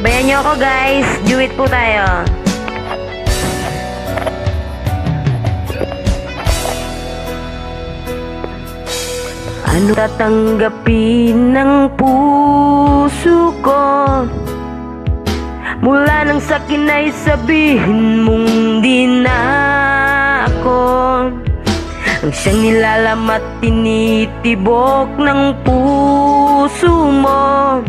Sabayan niyo ako guys, duet po tayo. Ano tatanggapin ng puso ko mula nang sakin ay sabihin mong di na ako ang siyang nilalamat tinitibok ng puso mo.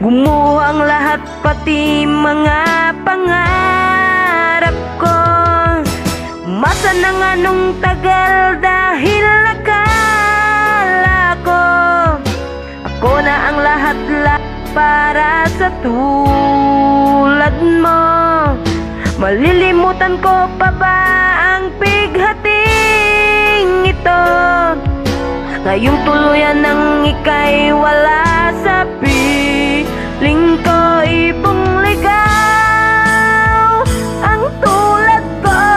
Gumuho ang lahat pati mga pangarap ko. Masa na nga nung tagal dahil akala ko ako na ang lahat para sa tulad mo. Malilimutan ko pa ba ang bighating ito? Ngayong tuluyan nang ika'y wala sa piling ko. Ibong ligaw ang tulad ko,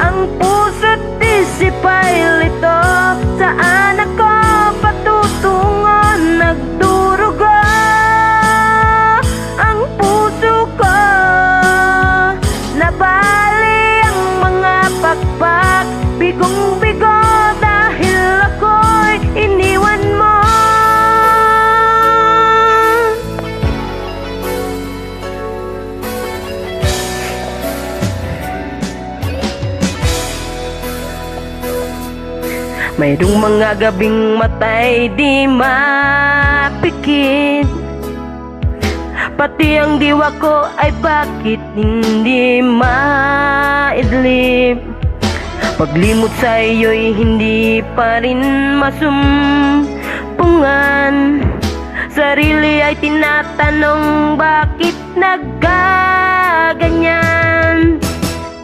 ang puso't isip ay lito. Saan ako patutungo? Nagdurugo ang puso ko. Nabali ang mga pakpak, bigong-bigo dahil ako'y iniwan mo. Mayroong mga gabing matay di mapikit, pati ang diwa ko ay bakit hindi maidlip. Paglimot sa iyo'y hindi pa rin masumpungan. Sarili ay tinatanong bakit nagkaganyan.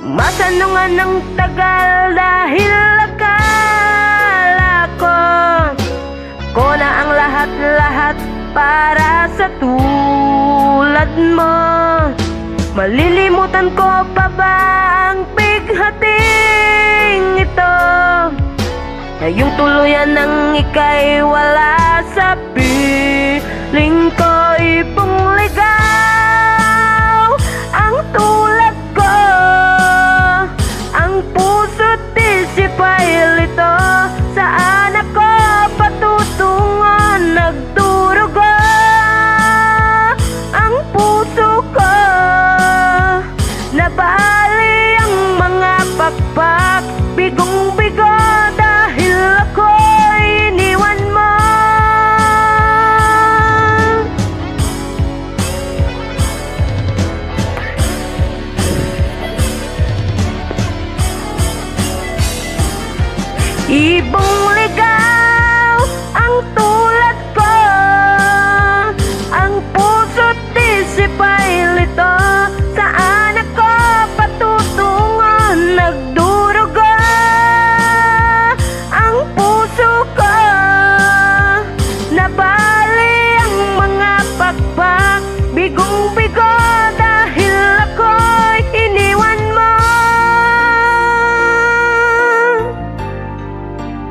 Masanungan ng tagal dahil akala ko ako na ang lahat-lahat para sa tulad mo. Malilimutan ko pa ba ang bighating ito? Ngayong tuluyan nang ika'y wala sa piling ko. Ibong ligaw ang tulad ko, ang puso't isip ay lito. Saan ako patutungo? Nagdurugo ang puso ko. Nabali ang mga pakpak, bigong-bigo dahil ako'y iniwan mo. Ibong ligaw ang tulad ko, ang puso't isip ay lito. Saan ako patutungo? Nagdurugo ang puso ko. Nabali ang mga pakpak, bigong-bigo dahil ako'y iniwan mo.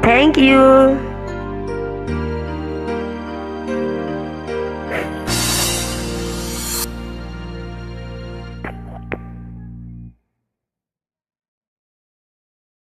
Thank you.